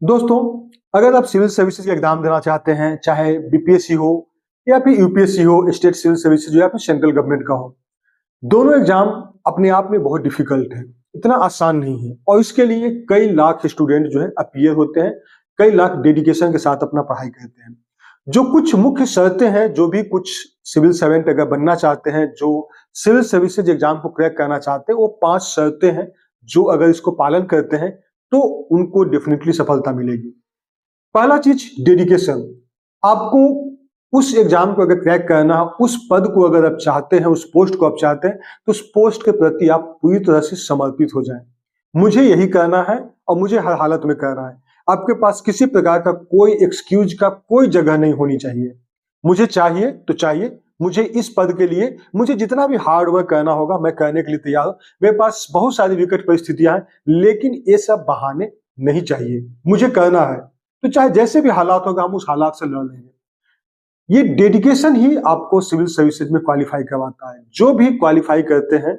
दोस्तों, अगर आप सिविल सर्विसेज का एग्जाम देना चाहते हैं, चाहे बीपीएससी हो या फिर यूपीएससी हो, स्टेट सिविल सर्विसेज हो या फिर सेंट्रल गवर्नमेंट का हो, दोनों एग्जाम अपने आप में बहुत डिफिकल्ट है, इतना आसान नहीं है। और इसके लिए कई लाख स्टूडेंट जो है अपीयर होते हैं, कई लाख डेडिकेशन के साथ अपना पढ़ाई करते हैं। जो कुछ मुख्य शर्तें हैं, जो भी कुछ सिविल सर्वेंट अगर बनना चाहते हैं, जो सिविल सर्विसेज एग्जाम को क्रैक करना चाहते हैं, वो 5 शर्तें हैं, जो अगर इसको पालन करते हैं तो उनको डेफिनेटली सफलता मिलेगी। पहला चीज डेडिकेशन। आपको उस एग्जाम को अगर क्रैक करना है, उस पद को अगर आप चाहते हैं, उस पोस्ट को आप चाहते हैं, तो उस पोस्ट के प्रति आप पूरी तरह से समर्पित हो जाएं। मुझे यही करना है और मुझे हर हालत में करना है। आपके पास किसी प्रकार का कोई एक्सक्यूज का कोई जगह नहीं होनी चाहिए। मुझे चाहिए तो चाहिए, मुझे इस पद के लिए मुझे जितना भी हार्ड वर्क करना होगा मैं करने के लिए तैयार हूं। मेरे पास बहुत सारी विकट परिस्थितियां हैं, लेकिन ये सब बहाने नहीं चाहिए। मुझे करना है तो चाहे जैसे भी हालात होगा हम उस हालात से लड़ लेंगे। ये डेडिकेशन ही आपको सिविल सर्विसेज में क्वालिफाई करवाता है। जो भी क्वालिफाई करते हैं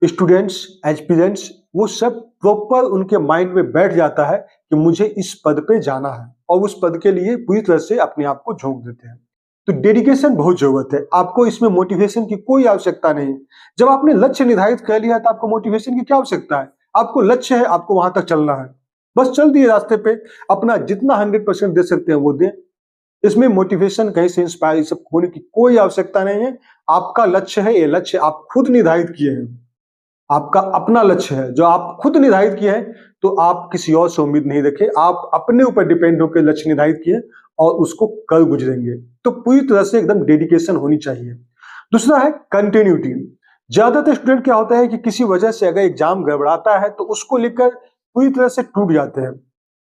स्टूडेंट्स, एस्पिरेंट्स, वो सब प्रॉपर उनके माइंड में बैठ जाता है कि मुझे इस पद पे जाना है, और उस पद के लिए पूरी तरह से अपने आप को झोंक देते हैं। तो डेडिकेशन बहुत जरूरत है। आपको इसमें मोटिवेशन की कोई आवश्यकता नहीं है। जब आपने लक्ष्य निर्धारित कर लिया तो आपको मोटिवेशन की क्या आवश्यकता है? आपको लक्ष्य है, आपको वहां तक चलना है, बस चल दिए रास्ते पे। अपना जितना 100% दे सकते हैं वो दें। इसमें मोटिवेशन कहीं से इंस्पायर सब होने की कोई आवश्यकता नहीं है। आपका लक्ष्य है, ये लक्ष्य आप खुद निर्धारित किए हैं, आपका अपना लक्ष्य है जो आप खुद निर्धारित किए हैं। तो आप किसी और से उम्मीद नहीं रखें, आप अपने ऊपर डिपेंड होकर लक्ष्य निर्धारित किए और उसको कर गुजरेंगे। तो पूरी तरह से एकदम डेडिकेशन होनी चाहिए। दूसरा है कंटिन्यूटी। ज्यादातर स्टूडेंट क्या होता है कि किसी वजह से अगर एग्जाम गड़बड़ाता है तो उसको लेकर पूरी तरह से टूट जाते हैं।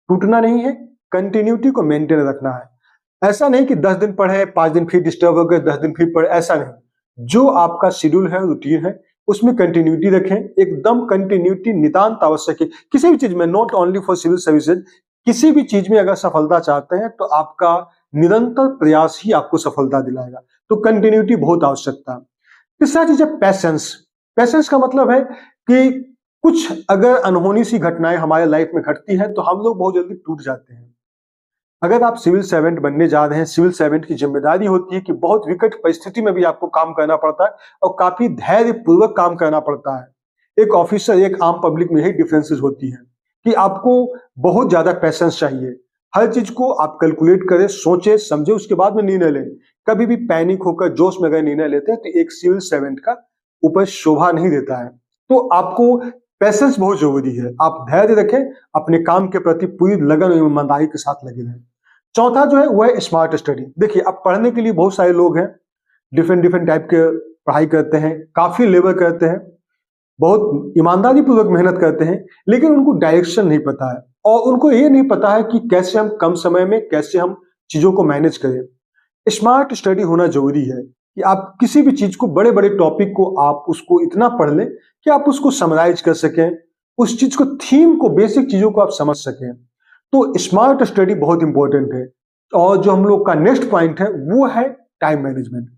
टूटना नहीं है, कंटिन्यूटी को मेंटेन रखना है। ऐसा नहीं कि 10 दिन पढ़े, 5 दिन फिर डिस्टर्ब हो गए, 10 दिन फिर पढ़े, ऐसा नहीं। जो आपका शेड्यूल है, रूटीन है, उसमें कंटिन्यूटी रखें। एकदम कंटिन्यूटी नितांत आवश्यक है किसी भी चीज में, not only for civil services. किसी भी चीज में अगर सफलता चाहते हैं तो आपका निरंतर प्रयास ही आपको सफलता दिलाएगा। तो कंटिन्यूटी बहुत आवश्यकता है। तीसरा चीज है पैसेंस। पैसेंस का मतलब है कि कुछ अगर अनहोनी सी घटनाएं हमारे लाइफ में घटती हैं तो हम लोग बहुत जल्दी टूट जाते हैं। अगर आप सिविल सर्वेंट बनने जा रहे हैं, सिविल सर्वेंट की जिम्मेदारी होती है कि बहुत विकट परिस्थिति में भी आपको काम करना पड़ता है और काफी धैर्य पूर्वक काम करना पड़ता है। एक ऑफिसर, एक आम पब्लिक में यही डिफरेंसेस होती है कि आपको बहुत ज्यादा पैसेंस चाहिए। हर चीज को आप कैलकुलेट करें, सोचे समझे, उसके बाद में निर्णय लें। कभी भी पैनिक होकर जोश में अगर निर्णय लेते हैं तो एक सिविल सर्वेंट का ऊपर शोभा नहीं देता है। तो आपको पैसेंस बहुत जरूरी है। आप धैर्य रखें, अपने काम के प्रति पूरी लगन और ईमानदारी के साथ लगे रहें। चौथा जो है वो है स्मार्ट स्टडी। देखिए, अब पढ़ने के लिए बहुत सारे लोग हैं, डिफरेंट डिफरेंट टाइप के पढ़ाई करते हैं, काफी लेबर करते हैं, बहुत ईमानदारी पूर्वक मेहनत करते हैं, लेकिन उनको डायरेक्शन नहीं पता है और उनको ये नहीं पता है कि कैसे हम कम समय में कैसे हम चीजों को मैनेज करें। स्मार्ट स्टडी होना जरूरी है कि आप किसी भी चीज को, बड़े बड़े टॉपिक को आप उसको इतना पढ़ लें कि आप उसको समराइज कर सकें, उस चीज को, थीम को, बेसिक चीजों को आप समझ सकें। तो स्मार्ट स्टडी बहुत इंपॉर्टेंट है। और जो हम लोग का नेक्स्ट पॉइंट है वो है टाइम मैनेजमेंट।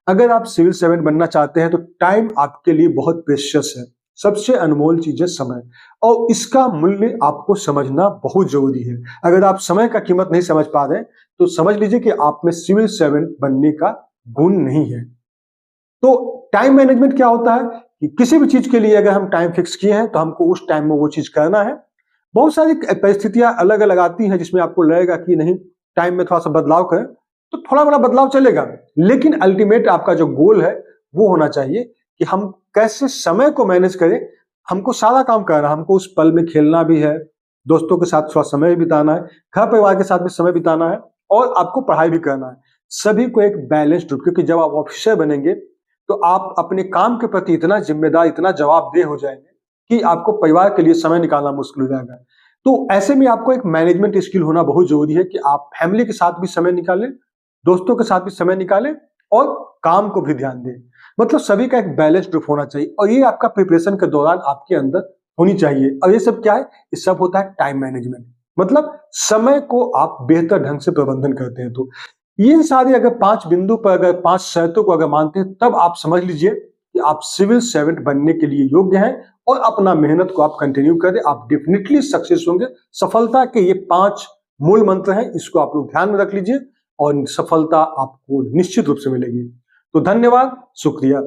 अगर आप सिविल सर्वेंट बनना चाहते हैं तो टाइम आपके लिए बहुत प्रेशियस है। सबसे अनमोल चीज है समय, और इसका मूल्य आपको समझना बहुत जरूरी है। अगर आप समय का कीमत नहीं समझ पा रहे तो समझ लीजिए कि आप में सिविल सर्वेंट बनने का गुण नहीं है। तो टाइम मैनेजमेंट क्या होता है कि किसी भी चीज के लिए अगर हम टाइम फिक्स किए हैं तो हमको उस टाइम में वो चीज करना है। बहुत सारी परिस्थितियां अलग अलग आती हैं जिसमें आपको लगेगा कि नहीं, टाइम में थोड़ा सा बदलाव करें, तो थोड़ा बड़ा बदलाव चलेगा, लेकिन अल्टीमेट आपका जो गोल है वो होना चाहिए कि हम कैसे समय को मैनेज करें। हमको सारा काम करना है, हमको उस पल में खेलना भी है, दोस्तों के साथ थोड़ा समय बिताना है, घर परिवार के साथ भी समय बिताना है, और आपको पढ़ाई भी करना है। सभी को एक बैलेंस्ड रूप, क्योंकि जब आप ऑफिसर बनेंगे तो आप अपने काम के प्रति इतना जिम्मेदार, इतना जवाबदेह हो जाएंगे कि आपको परिवार के लिए समय निकालना मुश्किल हो जाएगा। तो ऐसे में आपको एक मैनेजमेंट स्किल होना बहुत जरूरी है कि आप फैमिली के साथ भी समय निकालें, दोस्तों के साथ भी समय निकालें और काम को भी ध्यान दें। मतलब सभी का एक बैलेंस्ड ग्रुप होना चाहिए, और ये आपका प्रिपरेशन के दौरान आपके अंदर होनी चाहिए। और ये सब क्या है? ये सब होता है टाइम मैनेजमेंट। मतलब समय को आप बेहतर ढंग से प्रबंधन करते हैं। तो ये सारे अगर 5 बिंदु पर, अगर 5 शर्तों को अगर मानते हैं, तब आप समझ लीजिए कि आप सिविल सर्वेंट बनने के लिए योग्य हैं और अपना मेहनत को आप कंटिन्यू करें, आप डेफिनेटली सक्सेस होंगे। सफलता के ये 5 मूल मंत्र हैं, इसको आप लोग ध्यान में रख लीजिए और सफलता आपको निश्चित रूप से मिलेगी। तो धन्यवाद, शुक्रिया।